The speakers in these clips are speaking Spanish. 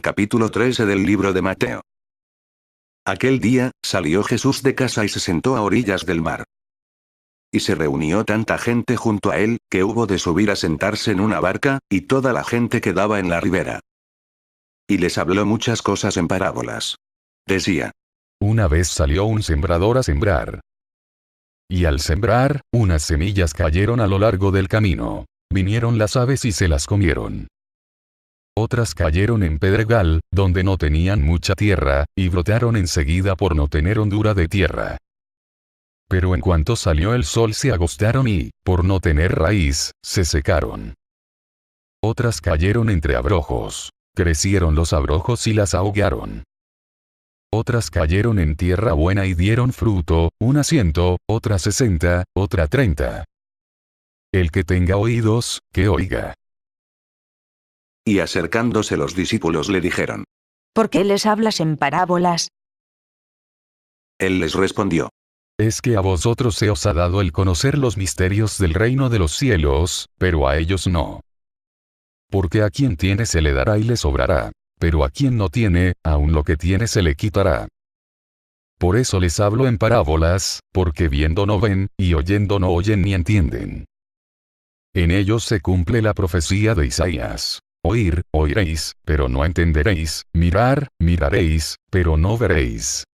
Capítulo 13 del libro de Mateo. Aquel día, salió Jesús de casa y se sentó a orillas del mar. Y se reunió tanta gente junto a él, que hubo de subir a sentarse en una barca, y toda la gente quedaba en la ribera. Y les habló muchas cosas en parábolas. Decía: Una vez salió un sembrador a sembrar. Y al sembrar, unas semillas cayeron a lo largo del camino. Vinieron las aves y se las comieron. Otras cayeron en pedregal, donde no tenían mucha tierra, y brotaron enseguida por no tener hondura de tierra. Pero en cuanto salió el sol se agostaron y, por no tener raíz, se secaron. Otras cayeron entre abrojos. Crecieron los abrojos y las ahogaron. Otras cayeron en tierra buena y dieron fruto, una 100, otra 60, otra 30. El que tenga oídos, que oiga. Y acercándose los discípulos le dijeron: ¿Por qué les hablas en parábolas? Él les respondió: Es que a vosotros se os ha dado el conocer los misterios del reino de los cielos, pero a ellos no. Porque a quien tiene se le dará y le sobrará, pero a quien no tiene, aun lo que tiene se le quitará. Por eso les hablo en parábolas, porque viendo no ven, y oyendo no oyen ni entienden. En ellos se cumple la profecía de Isaías. Oír, oiréis, pero no entenderéis, mirar, miraréis, pero no veréis.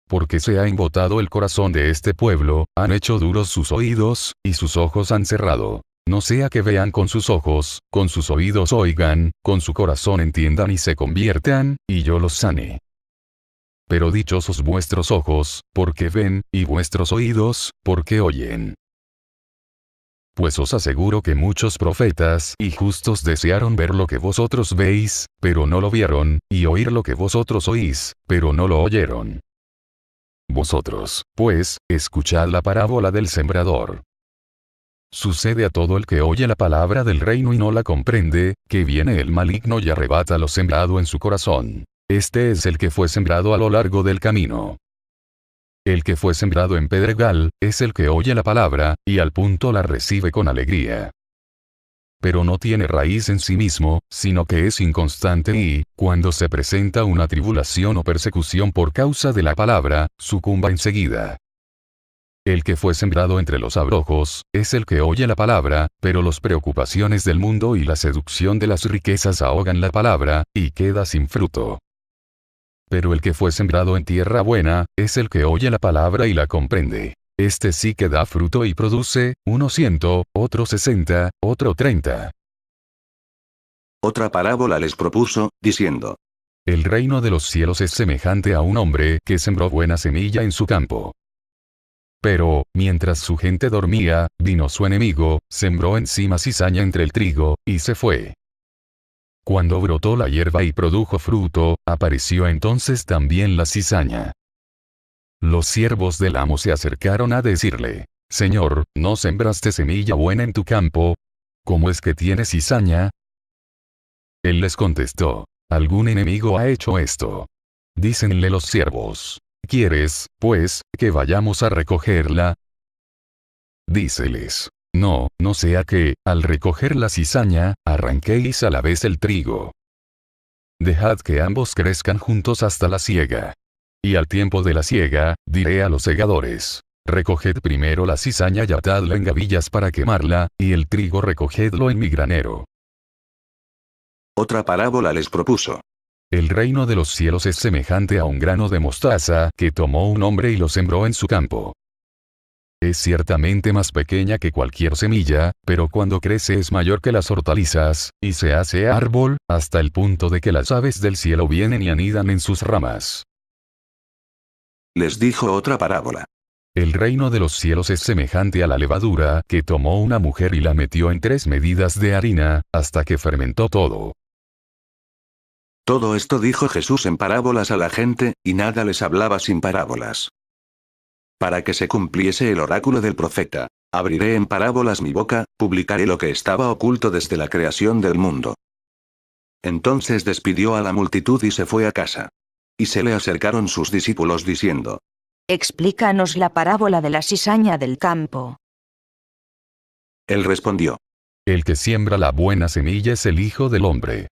Porque se ha embotado el corazón de este pueblo, han hecho duros sus oídos, y sus ojos han cerrado. No sea que vean con sus ojos, con sus oídos oigan, con su corazón entiendan y se conviertan, y yo los sane. Pero dichosos vuestros ojos, porque ven, y vuestros oídos, porque oyen. Pues os aseguro que muchos profetas y justos desearon ver lo que vosotros veis, pero no lo vieron, y oír lo que vosotros oís, pero no lo oyeron. Vosotros, pues, escuchad la parábola del sembrador. Sucede a todo el que oye la palabra del reino y no la comprende, que viene el maligno y arrebata lo sembrado en su corazón. Este es el que fue sembrado a lo largo del camino. El que fue sembrado en pedregal, es el que oye la palabra, y al punto la recibe con alegría. Pero no tiene raíz en sí mismo, sino que es inconstante y, cuando se presenta una tribulación o persecución por causa de la palabra, sucumba enseguida. El que fue sembrado entre los abrojos, es el que oye la palabra, pero las preocupaciones del mundo y la seducción de las riquezas ahogan la palabra, y queda sin fruto. Pero el que fue sembrado en tierra buena, es el que oye la palabra y la comprende. Este sí que da fruto y produce, uno 100, otro 60, otro 30. Otra parábola les propuso, diciendo: El reino de los cielos es semejante a un hombre que sembró buena semilla en su campo. Pero, mientras su gente dormía, vino su enemigo, sembró encima cizaña entre el trigo, y se fue. Cuando brotó la hierba y produjo fruto, apareció entonces también la cizaña. Los siervos del amo se acercaron a decirle: Señor, ¿no sembraste semilla buena en tu campo? ¿Cómo es que tiene cizaña? Él les contestó: Algún enemigo ha hecho esto. Dícenle los siervos: ¿Quieres, pues, que vayamos a recogerla? Díceles: No, no sea que, al recoger la cizaña, arranquéis a la vez el trigo. Dejad que ambos crezcan juntos hasta la siega. Y al tiempo de la siega, diré a los segadores: Recoged primero la cizaña y atadla en gavillas para quemarla, y el trigo recogedlo en mi granero. Otra parábola les propuso: El reino de los cielos es semejante a un grano de mostaza que tomó un hombre y lo sembró en su campo. Es ciertamente más pequeña que cualquier semilla, pero cuando crece es mayor que las hortalizas, y se hace árbol, hasta el punto de que las aves del cielo vienen y anidan en sus ramas. Les dijo otra parábola: El reino de los cielos es semejante a la levadura que tomó una mujer y la metió en 3 medidas de harina, hasta que fermentó todo. Todo esto dijo Jesús en parábolas a la gente, y nada les hablaba sin parábolas. Para que se cumpliese el oráculo del profeta: Abriré en parábolas mi boca, publicaré lo que estaba oculto desde la creación del mundo. Entonces despidió a la multitud y se fue a casa. Y se le acercaron sus discípulos diciendo: Explícanos la parábola de la cizaña del campo. Él respondió: El que siembra la buena semilla es el Hijo del Hombre.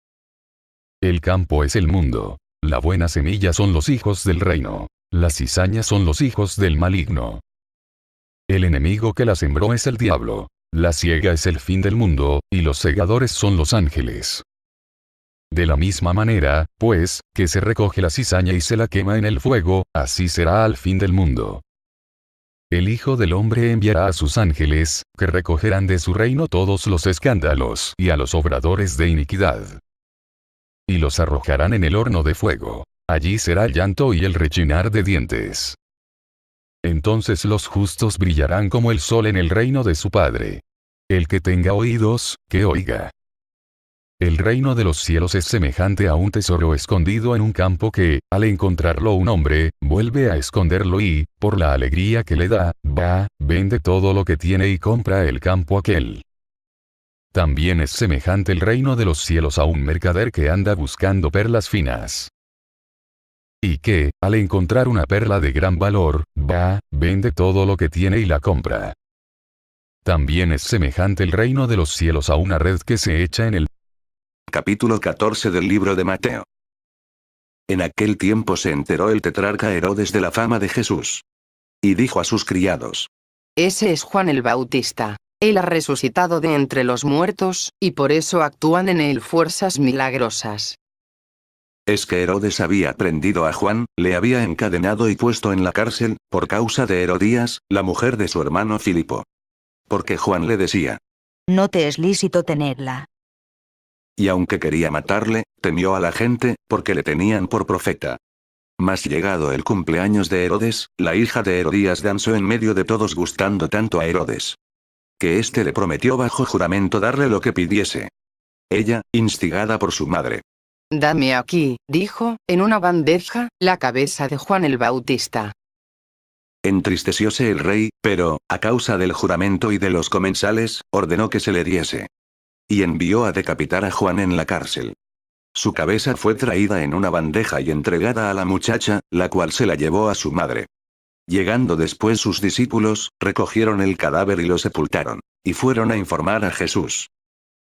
El campo es el mundo. La buena semilla son los hijos del reino. Las cizañas son los hijos del maligno. El enemigo que la sembró es el diablo. La siega es el fin del mundo, y los segadores son los ángeles. De la misma manera, pues, que se recoge la cizaña y se la quema en el fuego, así será al fin del mundo. El Hijo del Hombre enviará a sus ángeles, que recogerán de su reino todos los escándalos y a los obradores de iniquidad. Y los arrojarán en el horno de fuego. Allí será el llanto y el rechinar de dientes. Entonces los justos brillarán como el sol en el reino de su Padre. El que tenga oídos, que oiga. El reino de los cielos es semejante a un tesoro escondido en un campo que, al encontrarlo un hombre, vuelve a esconderlo y, por la alegría que le da, va, vende todo lo que tiene y compra el campo aquel. También es semejante el reino de los cielos a un mercader que anda buscando perlas finas. Y que, al encontrar una perla de gran valor, va, vende todo lo que tiene y la compra. También es semejante el reino de los cielos a una red que se echa en el Capítulo 14 del libro de Mateo. En aquel tiempo se enteró el tetrarca Herodes de la fama de Jesús. Y dijo a sus criados: Ese es Juan el Bautista. Él ha resucitado de entre los muertos, y por eso actúan en él fuerzas milagrosas. Es que Herodes había prendido a Juan, le había encadenado y puesto en la cárcel, por causa de Herodías, la mujer de su hermano Filipo. Porque Juan le decía: No te es lícito tenerla. Y aunque quería matarle, temió a la gente, porque le tenían por profeta. Mas llegado el cumpleaños de Herodes, la hija de Herodías danzó en medio de todos gustando tanto a Herodes, que éste le prometió bajo juramento darle lo que pidiese. Ella, instigada por su madre, Dame aquí, dijo, en una bandeja, la cabeza de Juan el Bautista. entristecióse el rey, pero, a causa del juramento y de los comensales, ordenó que se le diese. Y envió a decapitar a Juan en la cárcel. Su cabeza fue traída en una bandeja y entregada a la muchacha, la cual se la llevó a su madre. Llegando después sus discípulos, recogieron el cadáver y lo sepultaron, y fueron a informar a Jesús.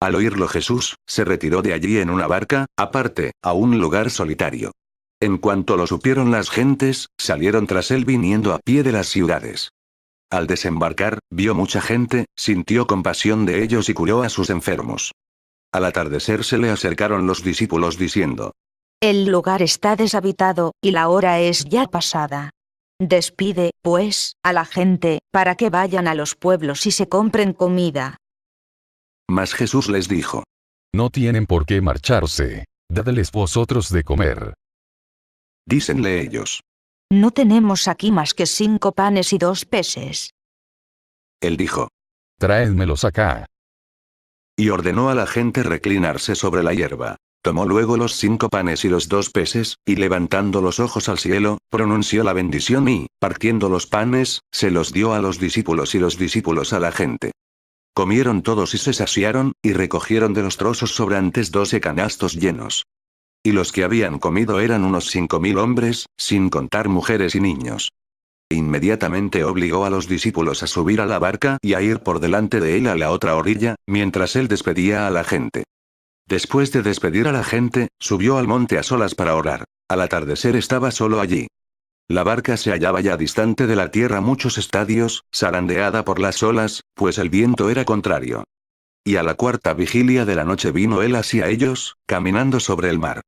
Al oírlo Jesús, se retiró de allí en una barca, aparte, a un lugar solitario. En cuanto lo supieron las gentes, salieron tras él viniendo a pie de las ciudades. Al desembarcar, vio mucha gente, sintió compasión de ellos y curó a sus enfermos. Al atardecer se le acercaron los discípulos diciendo: El lugar está deshabitado, y la hora es ya pasada. Despide, pues, a la gente, para que vayan a los pueblos y se compren comida. Mas Jesús les dijo: No tienen por qué marcharse. Dadles vosotros de comer. Dícenle ellos. No tenemos aquí más que 5 panes y 2 peces. Él dijo. Traédmelos acá. Y ordenó a la gente reclinarse sobre la hierba. Tomó luego los 5 panes y los 2 peces, y levantando los ojos al cielo, pronunció la bendición y, partiendo los panes, se los dio a los discípulos y los discípulos a la gente. Comieron todos y se saciaron, y recogieron de los trozos sobrantes 12 canastos llenos. Y los que habían comido eran unos 5.000 hombres, sin contar mujeres y niños. Inmediatamente obligó a los discípulos a subir a la barca y a ir por delante de él a la otra orilla, mientras él despedía a la gente. Después de despedir a la gente, subió al monte a solas para orar. Al atardecer estaba solo allí. La barca se hallaba ya distante de la tierra muchos estadios, zarandeada por las olas, pues el viento era contrario. Y a la 4ª vigilia de la noche vino él hacia ellos, caminando sobre el mar.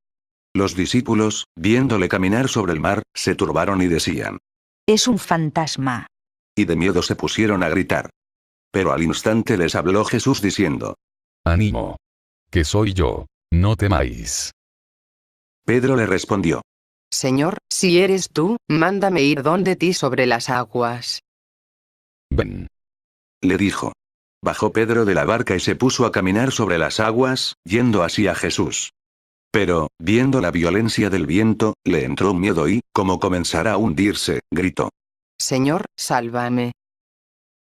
Los discípulos, viéndole caminar sobre el mar, se turbaron y decían: Es un fantasma. Y de miedo se pusieron a gritar. Pero al instante les habló Jesús diciendo: Ánimo. Que soy yo. No temáis. Pedro le respondió: Señor, si eres tú, mándame ir donde ti sobre las aguas. Ven. Le dijo. Bajó Pedro de la barca y se puso a caminar sobre las aguas, yendo hacia Jesús. Pero, viendo la violencia del viento, le entró miedo y, como comenzara a hundirse, gritó: Señor, sálvame.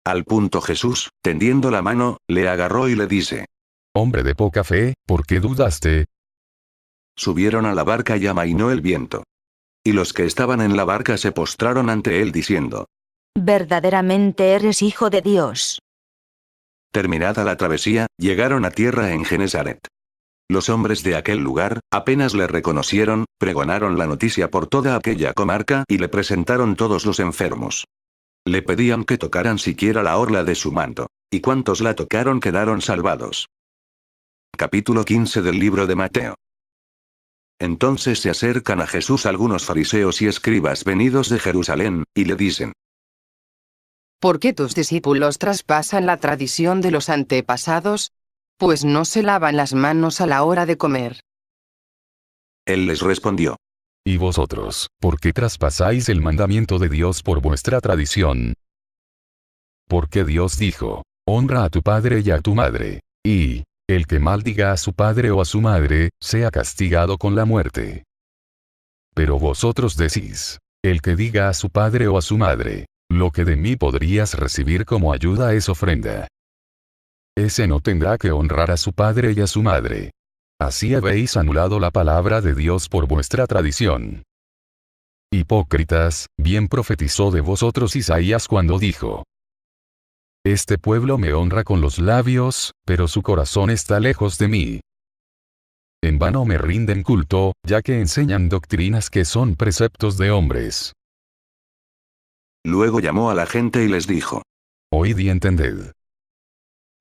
Al punto Jesús, tendiendo la mano, le agarró y le dice: Hombre de poca fe, ¿por qué dudaste? Subieron a la barca y amainó el viento. Y los que estaban en la barca se postraron ante él diciendo: Verdaderamente eres hijo de Dios. Terminada la travesía, llegaron a tierra en Genesaret. Los hombres de aquel lugar, apenas le reconocieron, pregonaron la noticia por toda aquella comarca y le presentaron todos los enfermos. Le pedían que tocaran siquiera la orla de su manto. Y cuantos la tocaron quedaron salvados. Capítulo 15 del libro de Mateo. Entonces se acercan a Jesús algunos fariseos y escribas venidos de Jerusalén, y le dicen: ¿Por qué tus discípulos traspasan la tradición de los antepasados? Pues no se lavan las manos a la hora de comer. Él les respondió: ¿Y vosotros, por qué traspasáis el mandamiento de Dios por vuestra tradición? Porque Dios dijo: honra a tu padre y a tu madre. Y, el que maldiga a su padre o a su madre, sea castigado con la muerte. Pero vosotros decís: el que diga a su padre o a su madre, lo que de mí podrías recibir como ayuda es ofrenda. Ese no tendrá que honrar a su padre y a su madre. Así habéis anulado la palabra de Dios por vuestra tradición. Hipócritas, bien profetizó de vosotros Isaías cuando dijo: este pueblo me honra con los labios, pero su corazón está lejos de mí. En vano me rinden culto, ya que enseñan doctrinas que son preceptos de hombres. Luego llamó a la gente y les dijo: oíd y entended.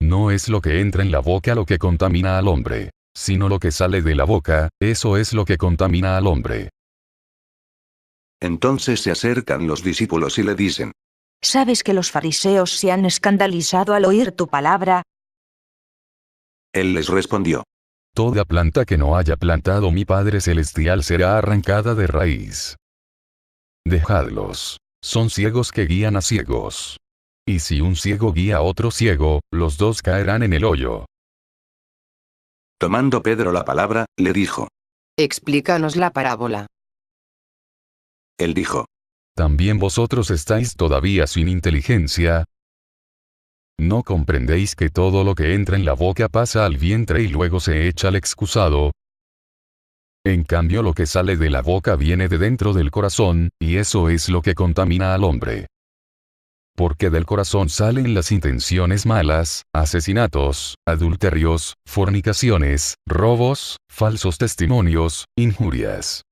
No es lo que entra en la boca lo que contamina al hombre, sino lo que sale de la boca, eso es lo que contamina al hombre. Entonces se acercan los discípulos y le dicen: ¿Sabes que los fariseos se han escandalizado al oír tu palabra? Él les respondió: toda planta que no haya plantado mi Padre Celestial será arrancada de raíz. Dejadlos. Son ciegos que guían a ciegos. Y si un ciego guía a otro ciego, los dos caerán en el hoyo. Tomando Pedro la palabra, le dijo: explícanos la parábola. Él dijo: ¿también vosotros estáis todavía sin inteligencia? ¿No comprendéis que todo lo que entra en la boca pasa al vientre y luego se echa al excusado? En cambio lo que sale de la boca viene de dentro del corazón, y eso es lo que contamina al hombre. Porque del corazón salen las intenciones malas, asesinatos, adulterios, fornicaciones, robos, falsos testimonios, injurias.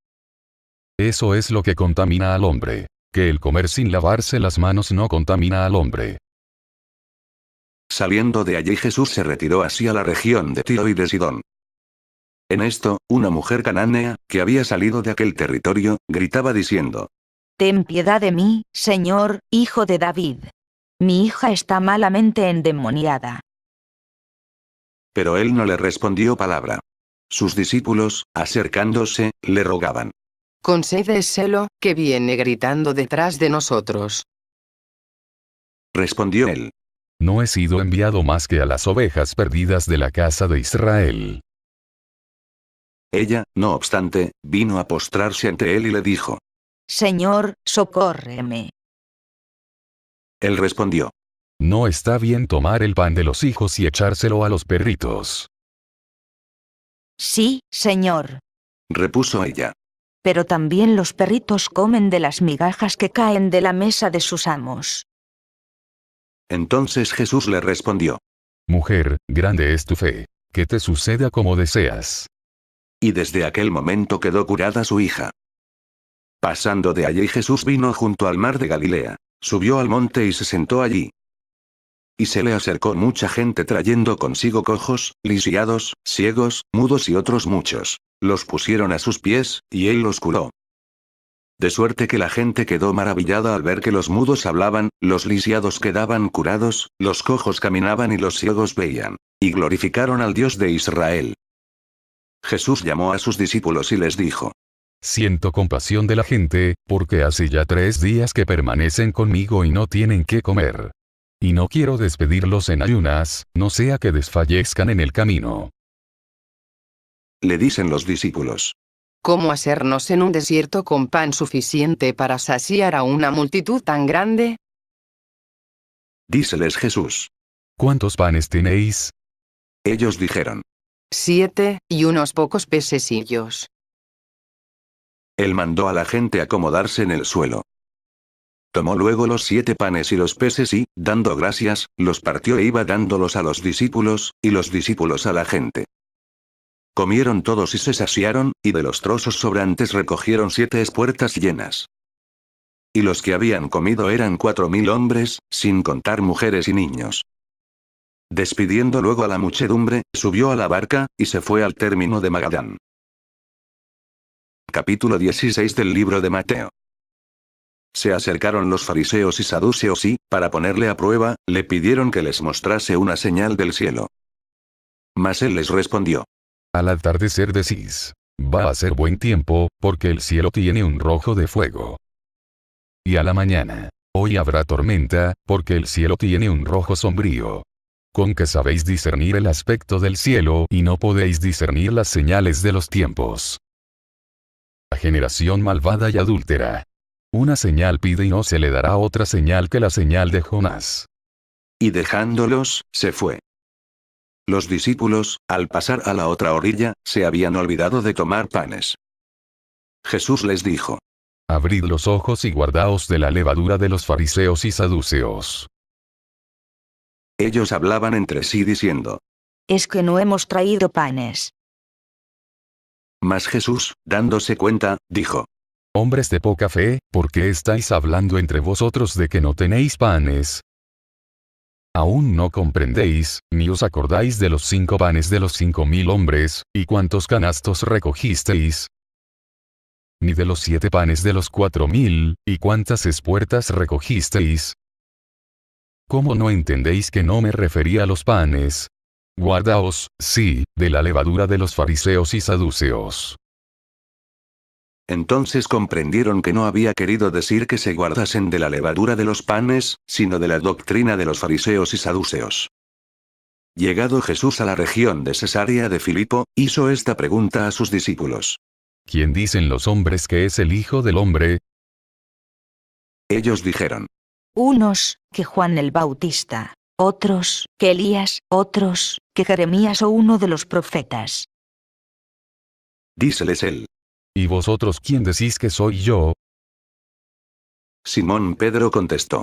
Eso es lo que contamina al hombre. Que el comer sin lavarse las manos no contamina al hombre. Saliendo de allí Jesús se retiró hacia la región de Tiro y de Sidón. En esto, una mujer cananea, que había salido de aquel territorio, gritaba diciendo: Ten piedad de mí, Señor, hijo de David. Mi hija está malamente endemoniada. Pero él no le respondió palabra. Sus discípulos, acercándose, le rogaban: concédeselo, que viene gritando detrás de nosotros. Respondió él: no he sido enviado más que a las ovejas perdidas de la casa de Israel. Ella, no obstante, vino a postrarse ante él y le dijo: Señor, socórreme. Él respondió: no está bien tomar el pan de los hijos y echárselo a los perritos. Sí, Señor. Repuso ella: Pero también los perritos comen de las migajas que caen de la mesa de sus amos. Entonces Jesús le respondió: mujer, grande es tu fe. Que te suceda como deseas. Y desde aquel momento quedó curada su hija. Pasando de allí Jesús vino junto al mar de Galilea, subió al monte y se sentó allí. Y se le acercó mucha gente trayendo consigo cojos, lisiados, ciegos, mudos y otros muchos. Los pusieron a sus pies, y él los curó. De suerte que la gente quedó maravillada al ver que los mudos hablaban, los lisiados quedaban curados, los cojos caminaban y los ciegos veían. Y glorificaron al Dios de Israel. Jesús llamó a sus discípulos y les dijo: siento compasión de la gente, porque hace ya 3 días que permanecen conmigo y no tienen qué comer. Y no quiero despedirlos en ayunas, no sea que desfallezcan en el camino. Le dicen los discípulos: ¿cómo hacernos en un desierto con pan suficiente para saciar a una multitud tan grande? Díceles Jesús: ¿cuántos panes tenéis? Ellos dijeron: 7, y unos pocos pececillos. Él mandó a la gente acomodarse en el suelo. Tomó luego los 7 panes y los peces y, dando gracias, los partió e iba dándolos a los discípulos, y los discípulos a la gente. Comieron todos y se saciaron, y de los trozos sobrantes recogieron 7 espuertas llenas. Y los que habían comido eran 4000 hombres, sin contar mujeres y niños. Despidiendo luego a la muchedumbre, subió a la barca, y se fue al término de Magadán. Capítulo 16 del libro de Mateo. Se acercaron los fariseos y saduceos y, para ponerle a prueba, le pidieron que les mostrase una señal del cielo. Mas él les respondió: Al atardecer decís, va a ser buen tiempo, porque el cielo tiene un rojo de fuego. Y a la mañana, hoy habrá tormenta, porque el cielo tiene un rojo sombrío. Con que sabéis discernir el aspecto del cielo y no podéis discernir las señales de los tiempos. La generación malvada y adúltera. Una señal pide y no se le dará otra señal que la señal de Jonás. Y dejándolos, se fue. Los discípulos, al pasar a la otra orilla, se habían olvidado de tomar panes. Jesús les dijo: Abrid los ojos y guardaos de la levadura de los fariseos y saduceos. Ellos hablaban entre sí diciendo: Es que no hemos traído panes. Mas Jesús, dándose cuenta, dijo: Hombres de poca fe, ¿por qué estáis hablando entre vosotros de que no tenéis panes? ¿Aún no comprendéis, ni os acordáis de los 5 panes de los 5000 hombres, y cuántos canastos recogisteis? Ni de los 7 panes de los 4000, y cuántas espuertas recogisteis? ¿Cómo no entendéis que no me refería a los panes? Guardaos, sí, de la levadura de los fariseos y saduceos. Entonces comprendieron que no había querido decir que se guardasen de la levadura de los panes, sino de la doctrina de los fariseos y saduceos. Llegado Jesús a la región de Cesarea de Filipo, hizo esta pregunta a sus discípulos: ¿Quién dicen los hombres que es el Hijo del Hombre? Ellos dijeron: Unos, que Juan el Bautista; otros, que Elías; otros, que Jeremías o uno de los profetas. Díceles él: ¿Y vosotros quién decís que soy yo? Simón Pedro contestó: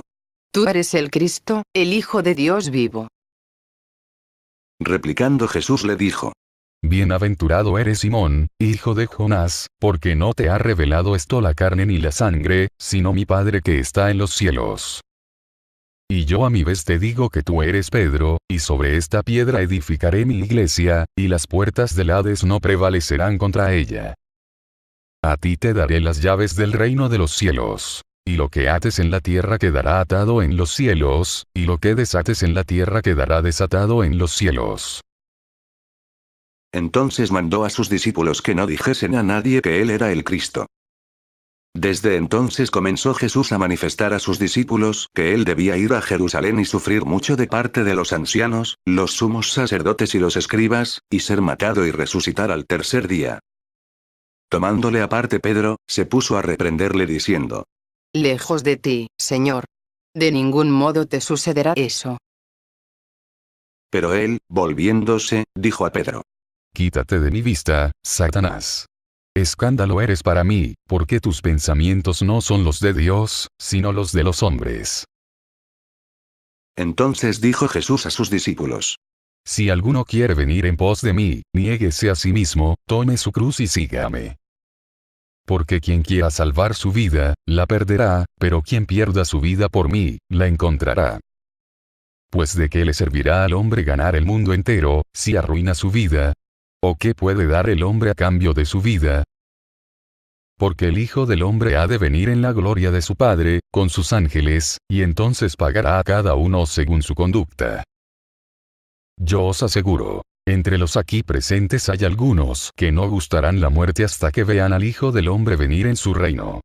Tú eres el Cristo, el Hijo de Dios vivo. Replicando Jesús le dijo: Bienaventurado eres Simón, hijo de Jonás, porque no te ha revelado esto la carne ni la sangre, sino mi Padre que está en los cielos. Y yo a mi vez te digo que tú eres Pedro, y sobre esta piedra edificaré mi iglesia, y las puertas del Hades no prevalecerán contra ella. A ti te daré las llaves del reino de los cielos. Y lo que ates en la tierra quedará atado en los cielos, y lo que desates en la tierra quedará desatado en los cielos. Entonces mandó a sus discípulos que no dijesen a nadie que él era el Cristo. Desde entonces comenzó Jesús a manifestar a sus discípulos que él debía ir a Jerusalén y sufrir mucho de parte de los ancianos, los sumos sacerdotes y los escribas, y ser matado y resucitar al tercer día. Tomándole aparte Pedro, se puso a reprenderle diciendo: Lejos de ti, Señor. De ningún modo te sucederá eso. Pero él, volviéndose, dijo a Pedro: Quítate de mi vista, Satanás. Escándalo eres para mí, porque tus pensamientos no son los de Dios, sino los de los hombres. Entonces dijo Jesús a sus discípulos: Si alguno quiere venir en pos de mí, niéguese a sí mismo, tome su cruz y sígame. Porque quien quiera salvar su vida, la perderá, pero quien pierda su vida por mí, la encontrará. Pues ¿de qué le servirá al hombre ganar el mundo entero, si arruina su vida? ¿O qué puede dar el hombre a cambio de su vida? Porque el Hijo del Hombre ha de venir en la gloria de su Padre, con sus ángeles, y entonces pagará a cada uno según su conducta. Yo os aseguro, entre los aquí presentes hay algunos que no gustarán la muerte hasta que vean al Hijo del Hombre venir en su reino.